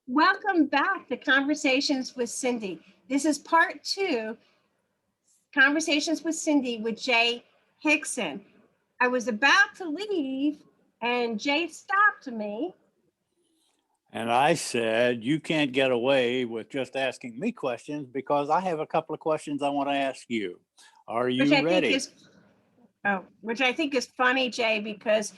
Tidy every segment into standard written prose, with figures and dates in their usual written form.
Welcome back to Conversations with Cindy. This is part two, Conversations with Cindy with Jay Hickson. I was about to leave and Jay stopped me. And I said, you can't get away with just asking me questions because I have a couple of questions I want to ask you. Are which you I think ready? is which I think is funny, Jay, because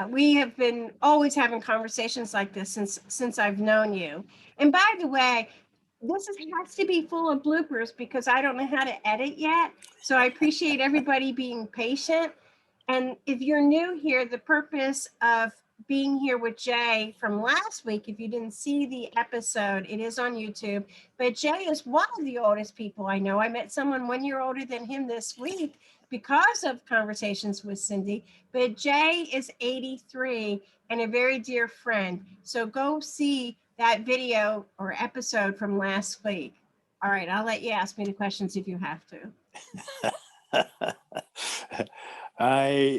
we have been always having conversations like this since I've known you. And by the way, has to be full of bloopers because I don't know how to edit yet. So I appreciate everybody being patient. And if you're new here, the purpose of being here with Jay from last week, if you didn't see the episode, it is on YouTube. But Jay is one of the oldest people I know. I met someone 1 year older than him this week because of Conversations with Cindy. But Jay is 83 and a very dear friend. So go see that video or episode from last week. All right, I'll let you ask me the questions if you have to.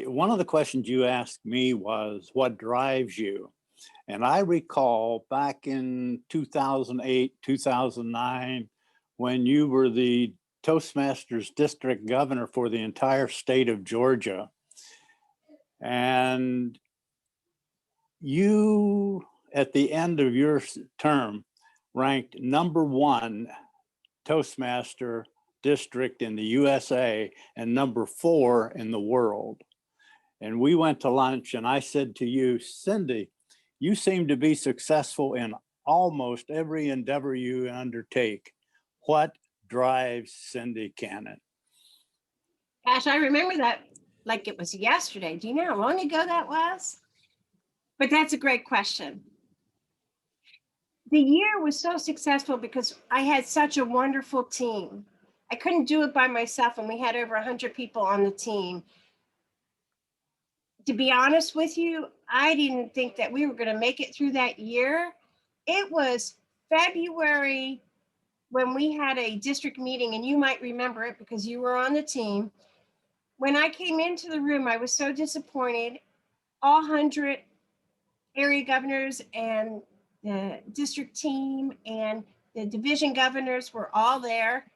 One of the questions you asked me was, what drives you? And I recall back in 2008, 2009, when you were the Toastmasters district governor for the entire state of Georgia. And you, at the end of your term, ranked #1 Toastmaster district in the USA and #4 in the world. And we went to lunch and I said to you, Cindy, you seem to be successful in almost every endeavor you undertake. What drives Cindy Cannon? Gosh, I remember that like it was yesterday. Do you know how long ago that was? But that's a great question. The year was so successful because I had such a wonderful team. I couldn't do it by myself, and we had over 100 people on the team. To be honest with you, I didn't think that we were going to make it through that year. It was February when we had a district meeting, and you might remember it because you were on the team. When I came into the room, I was so disappointed. All 100 area governors and the district team and the division governors were all there.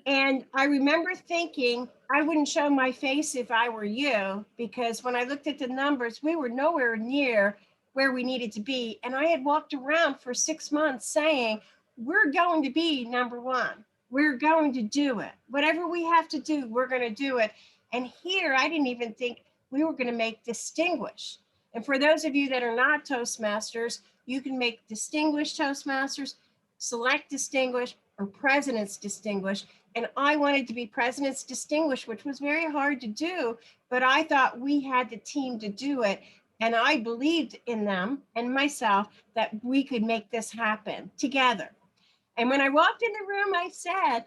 And I remember thinking I wouldn't show my face if I were you, because when I looked at the numbers, we were nowhere near where we needed to be. And I had walked around for 6 months saying, we're going to be #1. We're going to do it. Whatever we have to do, we're going to do it. And here, I didn't even think we were going to make distinguished. And for those of you that are not Toastmasters, you can make distinguished Toastmasters, select distinguished, or president's distinguished. And I wanted to be president's distinguished, which was very hard to do, but I thought we had the team to do it. And I believed in them and myself that we could make this happen together. And when I walked in the room, I said,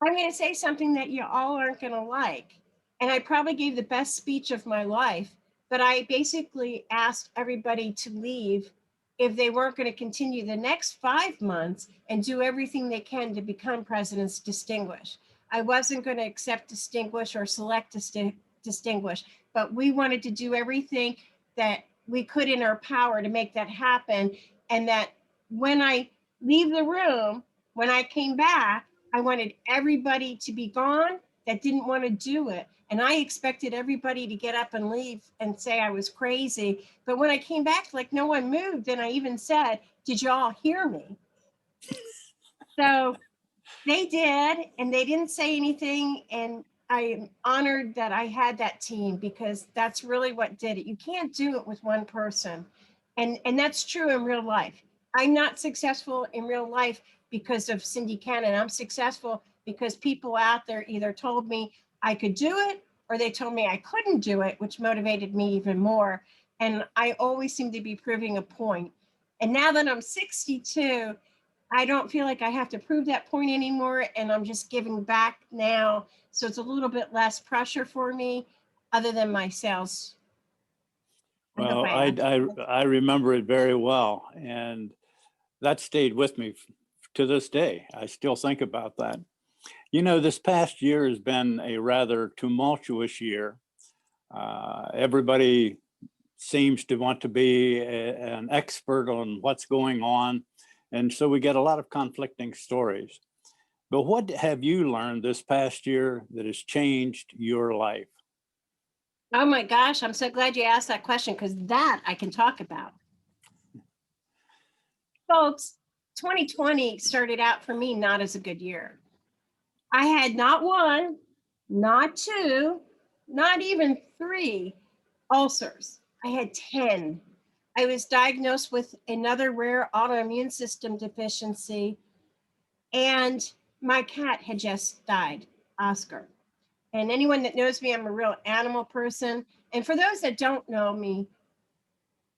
I'm going to say something that you all aren't going to like. And I probably gave the best speech of my life, but I basically asked everybody to leave if they weren't going to continue the next 5 months and do everything they can to become president's distinguished. I wasn't going to accept distinguished or select distinguished, but we wanted to do everything that we could in our power to make that happen. And that when I leave the room, when I came back, I wanted everybody to be gone that didn't want to do it. And I expected everybody to get up and leave and say I was crazy. But when I came back, like no one moved. And I even said, did y'all hear me? So they did, and they didn't say anything. And I am honored that I had that team because that's really what did it. You can't do it with one person. And that's true in real life. I'm not successful in real life because of Cindy Cannon. I'm successful because people out there either told me I could do it or they told me I couldn't do it, which motivated me even more. And I always seem to be proving a point. And now that I'm 62, I don't feel like I have to prove that point anymore. And I'm just giving back now. So it's a little bit less pressure for me other than my sales. Well, I remember it very well. And that stayed with me to this day. I still think about that. You know, this past year has been a rather tumultuous year. Everybody seems to want to be an expert on what's going on. And so we get a lot of conflicting stories. But what have you learned this past year that has changed your life? Oh my gosh, I'm so glad you asked that question because that I can talk about. Folks, 2020 started out for me not as a good year. I had not one, not two, not even three ulcers. I had 10. I was diagnosed with another rare autoimmune system deficiency, and my cat had just died, Oscar. And anyone that knows me, I'm a real animal person. And for those that don't know me,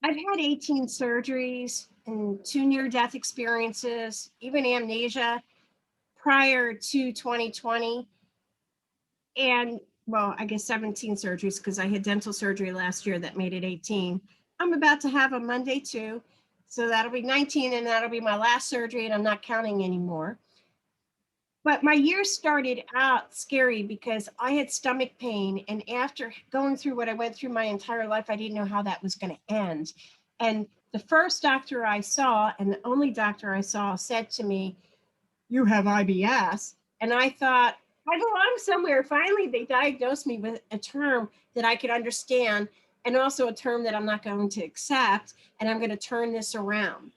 I've had 18 surgeries and 2 near-death experiences, even amnesia prior to 2020. And well, I guess 17 surgeries because I had dental surgery last year that made it 18. I'm about to have a Monday too. So that'll be 19 and that'll be my last surgery and I'm not counting anymore. But my year started out scary because I had stomach pain. And after going through what I went through my entire life, I didn't know how that was going to end. And the first doctor I saw, and the only doctor I saw, said to me, "You have IBS." And I thought, I belong somewhere. Finally, they diagnosed me with a term that I could understand and also a term that I'm not going to accept. And I'm going to turn this around.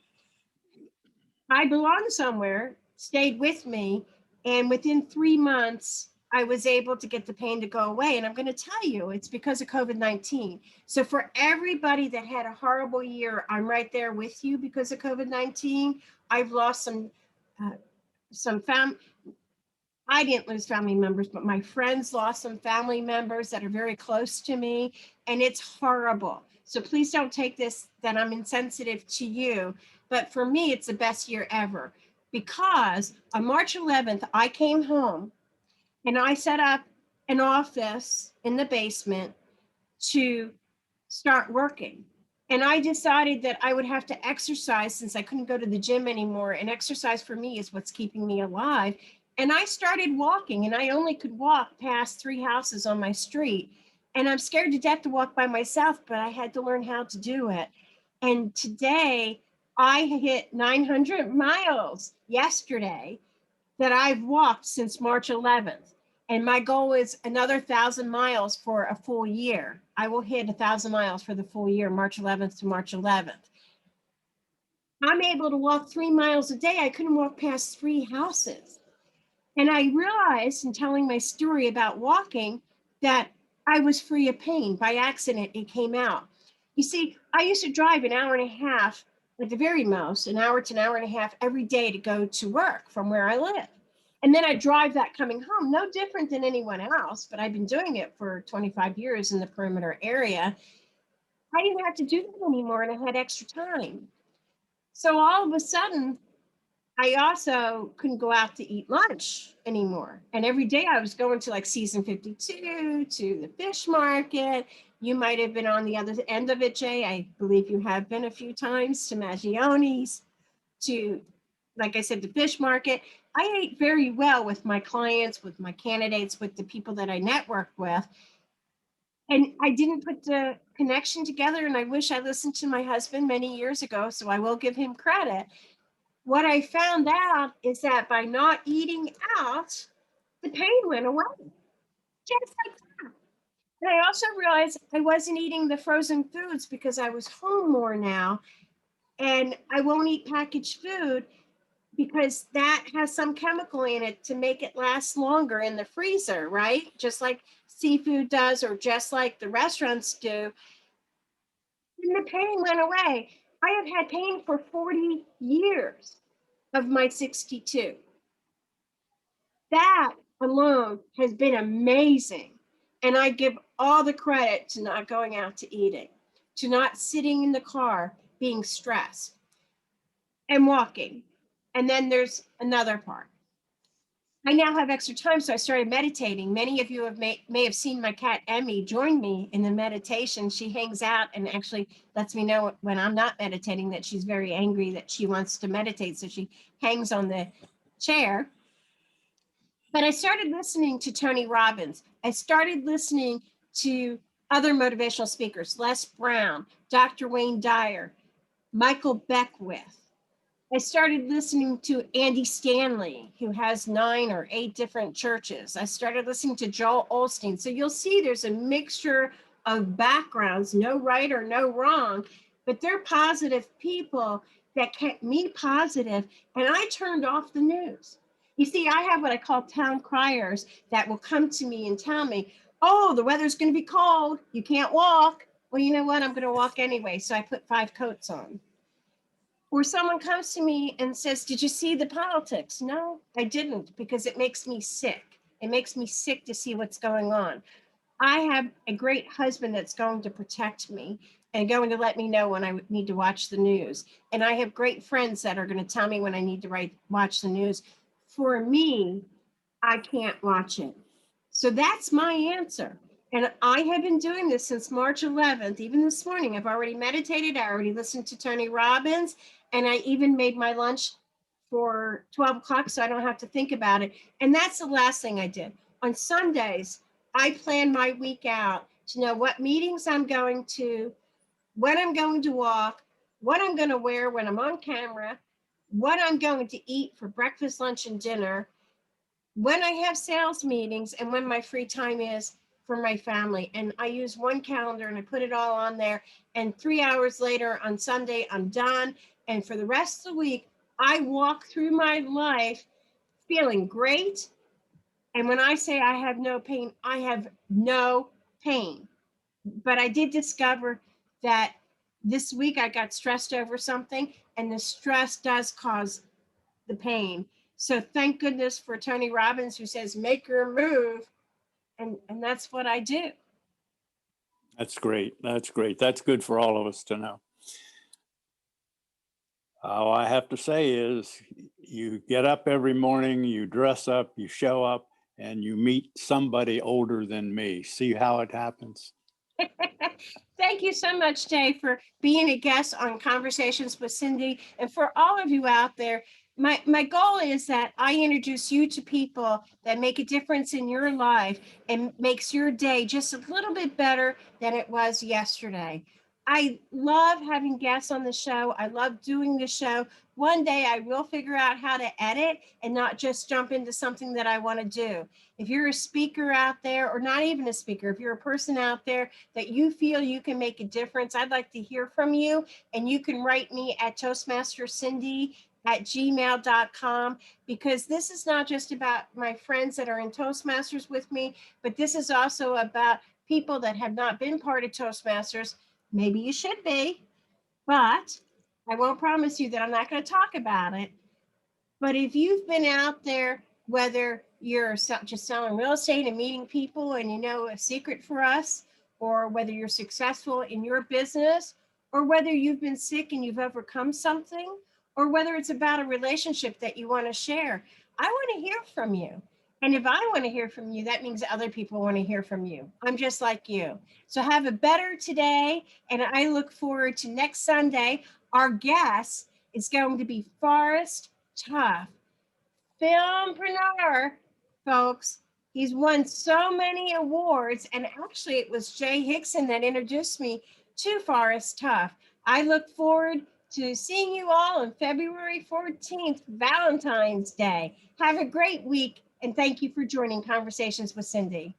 I belong somewhere, stayed with me. And within 3 months, I was able to get the pain to go away. And I'm going to tell you, it's because of COVID-19. So for everybody that had a horrible year, I'm right there with you because of COVID-19. I've lost some I didn't lose family members, but my friends lost some family members that are very close to me, and it's horrible. So please don't take this that I'm insensitive to you, but for me, it's the best year ever because on March 11th, I came home and I set up an office in the basement to start working. And I decided that I would have to exercise since I couldn't go to the gym anymore. And exercise for me is what's keeping me alive. And I started walking, and I only could walk past 3 houses on my street. And I'm scared to death to walk by myself, but I had to learn how to do it. And today I hit 900 miles yesterday that I've walked since March 11th. And my goal is another 1,000 miles for a full year. I will hit 1,000 miles for the full year, March 11th to March 11th. I'm able to walk 3 miles a day. I couldn't walk past 3 houses. And I realized in telling my story about walking that I was free of pain. By accident, it came out. You see, I used to drive an hour and a half, at the very most, an hour to an hour and a half every day to go to work from where I live. And then I drive that coming home, no different than anyone else, but I've been doing it for 25 years in the perimeter area. I didn't have to do that anymore and I had extra time. So all of a sudden, I also couldn't go out to eat lunch anymore. And every day I was going to like season 52, to the fish market. You might have been on the other end of it, Jay. I believe you have been a few times to Maggioni's, to, like I said, the fish market. I ate very well with my clients, with my candidates, with the people that I network with. And I didn't put the connection together. And I wish I listened to my husband many years ago. So I will give him credit. What I found out is that by not eating out, the pain went away, just like that. And I also realized I wasn't eating the frozen foods because I was home more now. And I won't eat packaged food because that has some chemical in it to make it last longer in the freezer, right? Just like seafood does, or just like the restaurants do. And the pain went away. I have had pain for 40 years of my 62. That alone has been amazing. And I give all the credit to not going out to eating, to not sitting in the car being stressed and walking. And then there's another part. I now have extra time, so I started meditating. Many of you may have seen my cat Emmy join me in the meditation. She hangs out and actually lets me know when I'm not meditating that she's very angry that she wants to meditate. So she hangs on the chair. But I started listening to Tony Robbins. I started listening to other motivational speakers, Les Brown, Dr. Wayne Dyer, Michael Beckwith. I started listening to Andy Stanley, who has 9 or 8 different churches. I started listening to Joel Osteen. So you'll see there's a mixture of backgrounds, no right or no wrong, but they're positive people that kept me positive, and I turned off the news. You see, I have what I call town criers that will come to me and tell me, oh, the weather's going to be cold. You can't walk. Well, you know what? I'm going to walk anyway. So I put 5 coats on. Or someone comes to me and says, did you see the politics? No, I didn't, because it makes me sick. It makes me sick to see what's going on. I have a great husband that's going to protect me and going to let me know when I need to watch the news. And I have great friends that are going to tell me when I need to watch the news. For me, I can't watch it. So that's my answer. And I have been doing this since March 11th. Even this morning, I've already meditated. I already listened to Tony Robbins, and I even made my lunch for 12 o'clock so I don't have to think about it. And that's the last thing I did. On Sundays, I plan my week out to know what meetings I'm going to, when I'm going to walk, what I'm going to wear when I'm on camera, what I'm going to eat for breakfast, lunch, and dinner, when I have sales meetings, and when my free time is for my family. And I use one calendar and I put it all on there. And 3 hours later on Sunday, I'm done. And for the rest of the week, I walk through my life feeling great. And when I say I have no pain, I have no pain. But I did discover that this week I got stressed over something, and the stress does cause the pain. So thank goodness for Tony Robbins, who says, make your move. And that's what I do. That's great. That's great. That's good for all of us to know. All I have to say is you get up every morning, you dress up, you show up, and you meet somebody older than me. See how it happens? Thank you so much, Jay, for being a guest on Conversations with Cindy. And for all of you out there, my goal is that I introduce you to people that make a difference in your life and makes your day just a little bit better than it was yesterday. I love having guests on the show. I love doing the show. One day I will figure out how to edit and not just jump into something that I want to do. If you're a speaker out there, or not even a speaker, if you're a person out there that you feel you can make a difference, I'd like to hear from you. And you can write me at toastmastercindy@gmail.com, because this is not just about my friends that are in Toastmasters with me, but this is also about people that have not been part of Toastmasters. Maybe you should be, but I won't promise you that I'm not going to talk about it. But if you've been out there, whether you're just selling real estate and meeting people, and you know a secret for us, or whether you're successful in your business, or whether you've been sick and you've overcome something, or whether it's about a relationship that you want to share, I want to hear from you. And if I want to hear from you, that means other people want to hear from you. I'm just like you. So have a better today. And I look forward to next Sunday. Our guest is going to be Forrest Tough, filmpreneur, folks. He's won so many awards, and actually it was Jay Hickson that introduced me to Forrest Tough. I look forward to seeing you all on February 14th, Valentine's Day. Have a great week, and thank you for joining Conversations with Cindy.